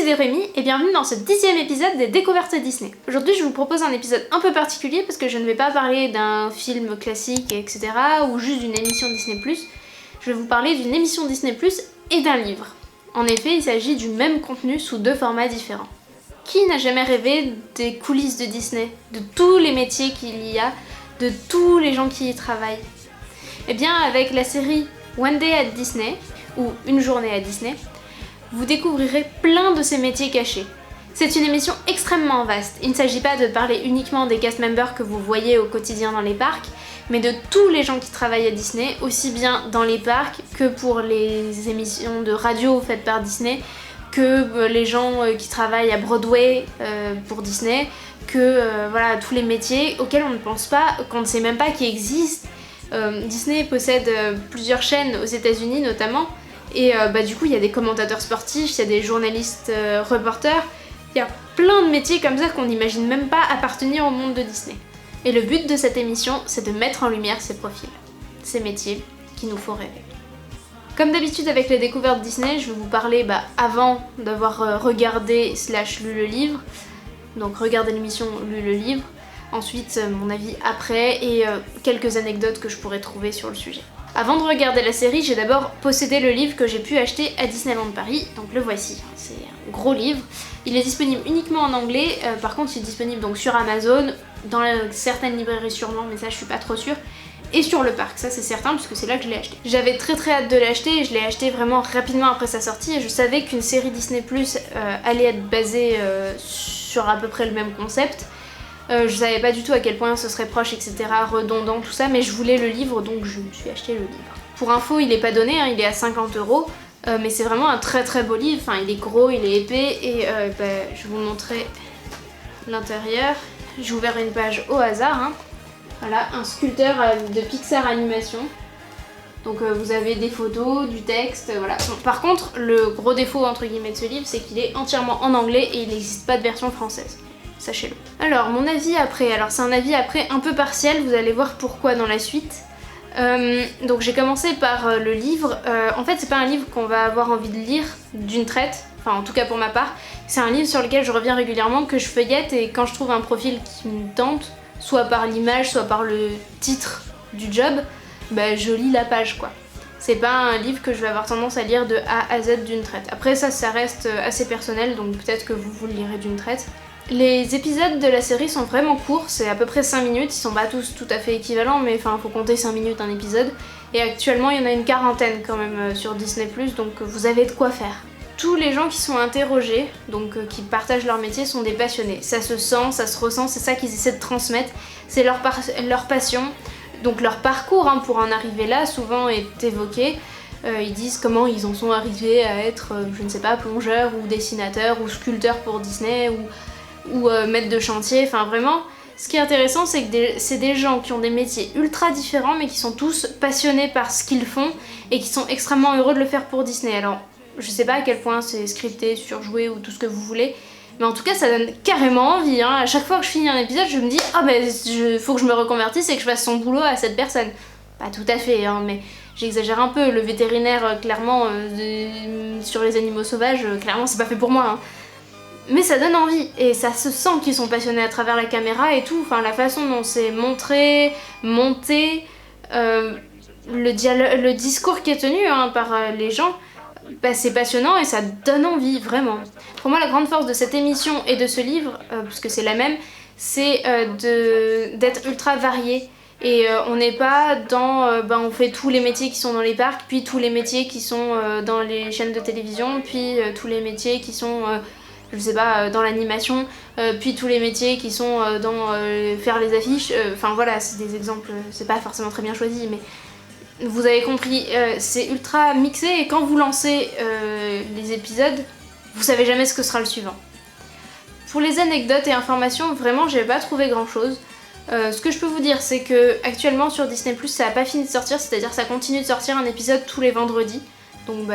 c'est Rémi et bienvenue dans ce 10e épisode des Découvertes Disney. Aujourd'hui je vous propose un épisode un peu particulier parce que je ne vais pas parler d'un film classique etc. ou juste d'une émission Disney+. Je vais vous parler d'une émission Disney+, et d'un livre. En effet, il s'agit du même contenu sous deux formats différents. Qui n'a jamais rêvé des coulisses de Disney, de tous les métiers qu'il y a, de tous les gens qui y travaillent? Eh bien avec la série One Day at Disney, ou Une journée à Disney, vous découvrirez plein de ces métiers cachés. C'est une émission extrêmement vaste. Il ne s'agit pas de parler uniquement des cast members que vous voyez au quotidien dans les parcs, mais de tous les gens qui travaillent à Disney, aussi bien dans les parcs que pour les émissions de radio faites par Disney, que les gens qui travaillent à Broadway pour Disney, que voilà, tous les métiers auxquels on ne pense pas, qu'on ne sait même pas qu'ils existent. Disney possède plusieurs chaînes aux États-Unis notamment, et du coup il y a des commentateurs sportifs, il y a des journalistes reporters, il y a plein de métiers comme ça qu'on n'imagine même pas appartenir au monde de Disney. Et le but de cette émission, c'est de mettre en lumière ces profils, ces métiers qui nous font rêver. Comme d'habitude avec les découvertes Disney, je vais vous parler avant d'avoir regardé / lu le livre, donc regardé l'émission, lu le livre, ensuite mon avis après et quelques anecdotes que je pourrais trouver sur le sujet. Avant de regarder la série, j'ai d'abord possédé le livre que j'ai pu acheter à Disneyland Paris, donc le voici, c'est un gros livre. Il est disponible uniquement en anglais, par contre il est disponible donc sur Amazon, dans certaines librairies sûrement, mais ça je suis pas trop sûre, et sur le parc, ça c'est certain puisque c'est là que je l'ai acheté. J'avais très hâte de l'acheter et je l'ai acheté vraiment rapidement après sa sortie et je savais qu'une série Disney+, allait être basée sur à peu près le même concept. Je savais pas du tout à quel point ce serait proche, etc., redondant, tout ça, mais je voulais le livre, donc je me suis acheté le livre. Pour info, il est pas donné, il est à 50€, mais c'est vraiment un très beau livre, enfin il est gros, il est épais, et je vais vous montrer l'intérieur. J'ai ouvert une page au hasard, Voilà, un sculpteur de Pixar Animation. Donc vous avez des photos, du texte, voilà. Bon, par contre, le gros défaut entre guillemets de ce livre, c'est qu'il est entièrement en anglais et il n'existe pas de version française. Sachez-le. Alors, mon avis après. Alors, c'est un avis après un peu partiel, vous allez voir pourquoi dans la suite. Donc, j'ai commencé par le livre. En fait, c'est pas un livre qu'on va avoir envie de lire d'une traite, enfin, en tout cas pour ma part. C'est un livre sur lequel je reviens régulièrement, que je feuillette, et quand je trouve un profil qui me tente, soit par l'image, soit par le titre du job, je lis la page, quoi. C'est pas un livre que je vais avoir tendance à lire de A à Z d'une traite. Après, ça reste assez personnel, donc peut-être que vous le lirez d'une traite. Les épisodes de la série sont vraiment courts, c'est à peu près 5 minutes, ils sont pas tous tout à fait équivalents, mais enfin faut compter 5 minutes un épisode. Et actuellement il y en a une quarantaine quand même sur Disney+, donc vous avez de quoi faire. Tous les gens qui sont interrogés, donc qui partagent leur métier, sont des passionnés. Ça se sent, ça se ressent, c'est ça qu'ils essaient de transmettre, c'est leur passion. Donc leur parcours pour en arriver là souvent est évoqué. Ils disent comment ils en sont arrivés à être, je ne sais pas, plongeurs ou dessinateurs ou sculpteurs pour Disney ou maître de chantier, enfin vraiment, ce qui est intéressant c'est que c'est des gens qui ont des métiers ultra différents mais qui sont tous passionnés par ce qu'ils font et qui sont extrêmement heureux de le faire pour Disney. Alors, je sais pas à quel point c'est scripté, surjoué ou tout ce que vous voulez, mais en tout cas ça donne carrément envie, À chaque fois que je finis un épisode, je me dis faut que je me reconvertisse et que je fasse son boulot à cette personne. Pas tout à fait, mais j'exagère un peu, le vétérinaire, clairement, sur les animaux sauvages, clairement c'est pas fait pour moi, Mais ça donne envie, et ça se sent qu'ils sont passionnés à travers la caméra et tout, enfin la façon dont c'est montré, monté, le discours qui est tenu par les gens, c'est passionnant et ça donne envie, vraiment. Pour moi la grande force de cette émission et de ce livre, puisque c'est la même, c'est d'être ultra varié. Et on n'est pas dans on fait tous les métiers qui sont dans les parcs, puis tous les métiers qui sont dans les chaînes de télévision, puis tous les métiers qui sont je sais pas, dans l'animation, puis tous les métiers qui sont dans faire les affiches, enfin voilà, c'est des exemples, c'est pas forcément très bien choisi, mais vous avez compris, c'est ultra mixé et quand vous lancez les épisodes, vous savez jamais ce que sera le suivant. Pour les anecdotes et informations, vraiment j'ai pas trouvé grand chose. Ce que je peux vous dire, c'est que actuellement sur Disney+, ça a pas fini de sortir, c'est-à-dire ça continue de sortir un épisode tous les vendredis, donc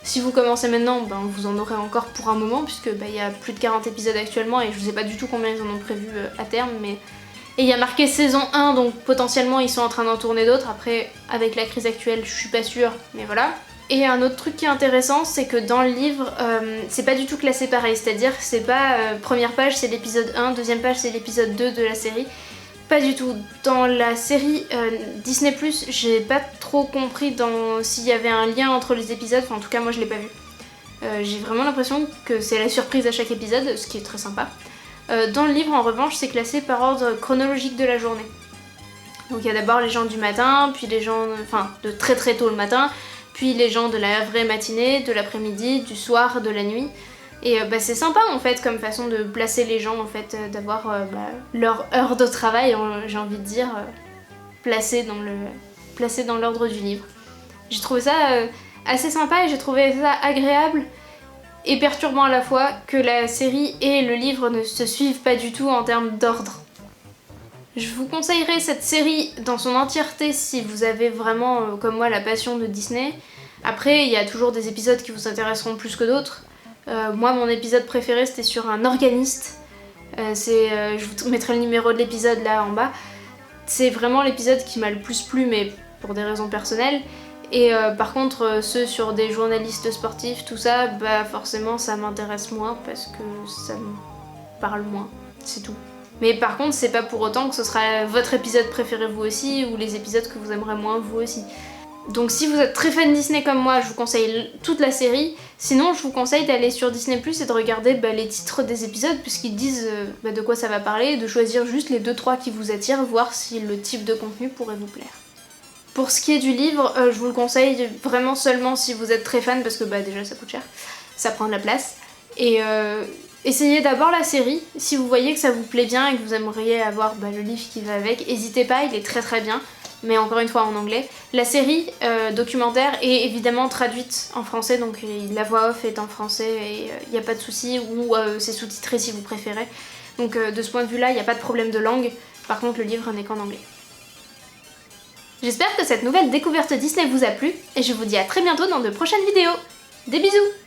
si vous commencez maintenant, vous en aurez encore pour un moment, puisque y a plus de 40 épisodes actuellement et je sais pas du tout combien ils en ont prévu à terme, mais... Et il y a marqué saison 1, donc potentiellement ils sont en train d'en tourner d'autres, après avec la crise actuelle je suis pas sûre, mais voilà. Et un autre truc qui est intéressant, c'est que dans le livre, c'est pas du tout classé pareil, c'est-à-dire c'est pas première page c'est l'épisode 1, deuxième page c'est l'épisode 2 de la série. Pas du tout. Dans la série Disney+, j'ai pas trop compris s'il y avait un lien entre les épisodes, enfin en tout cas moi je l'ai pas vu. J'ai vraiment l'impression que c'est la surprise à chaque épisode, ce qui est très sympa. Dans le livre en revanche c'est classé par ordre chronologique de la journée. Donc il y a d'abord les gens du matin, puis les gens de très très tôt le matin, puis les gens de la vraie matinée, de l'après-midi, du soir, de la nuit. Et c'est sympa en fait comme façon de placer les gens en fait, d'avoir leur heure de travail, j'ai envie de dire, placée dans l'ordre du livre. J'ai trouvé ça assez sympa et j'ai trouvé ça agréable et perturbant à la fois que la série et le livre ne se suivent pas du tout en termes d'ordre. Je vous conseillerais cette série dans son entièreté si vous avez vraiment, comme moi, la passion de Disney. Après, il y a toujours des épisodes qui vous intéresseront plus que d'autres. Moi, mon épisode préféré, c'était sur un organiste. Je vous mettrai le numéro de l'épisode là en bas. C'est vraiment l'épisode qui m'a le plus plu, mais pour des raisons personnelles. Et par contre, ceux sur des journalistes sportifs, tout ça, forcément, ça m'intéresse moins parce que ça me parle moins. C'est tout. Mais par contre, c'est pas pour autant que ce sera votre épisode préféré vous aussi, ou les épisodes que vous aimerez moins vous aussi. Donc si vous êtes très fan Disney comme moi, je vous conseille toute la série. Sinon, je vous conseille d'aller sur Disney+ et de regarder les titres des épisodes, puisqu'ils disent de quoi ça va parler, et de choisir juste les 2-3 qui vous attirent, voir si le type de contenu pourrait vous plaire. Pour ce qui est du livre, je vous le conseille vraiment seulement si vous êtes très fan, parce que déjà ça coûte cher, ça prend de la place. Et essayez d'abord la série, si vous voyez que ça vous plaît bien et que vous aimeriez avoir le livre qui va avec, n'hésitez pas, il est très très bien, mais encore une fois en anglais. La série documentaire est évidemment traduite en français, donc la voix off est en français et il n'y a pas de souci, ou c'est sous-titré si vous préférez. Donc de ce point de vue-là, il n'y a pas de problème de langue, par contre le livre n'est qu'en anglais. J'espère que cette nouvelle découverte Disney vous a plu, et je vous dis à très bientôt dans de prochaines vidéos. Des bisous!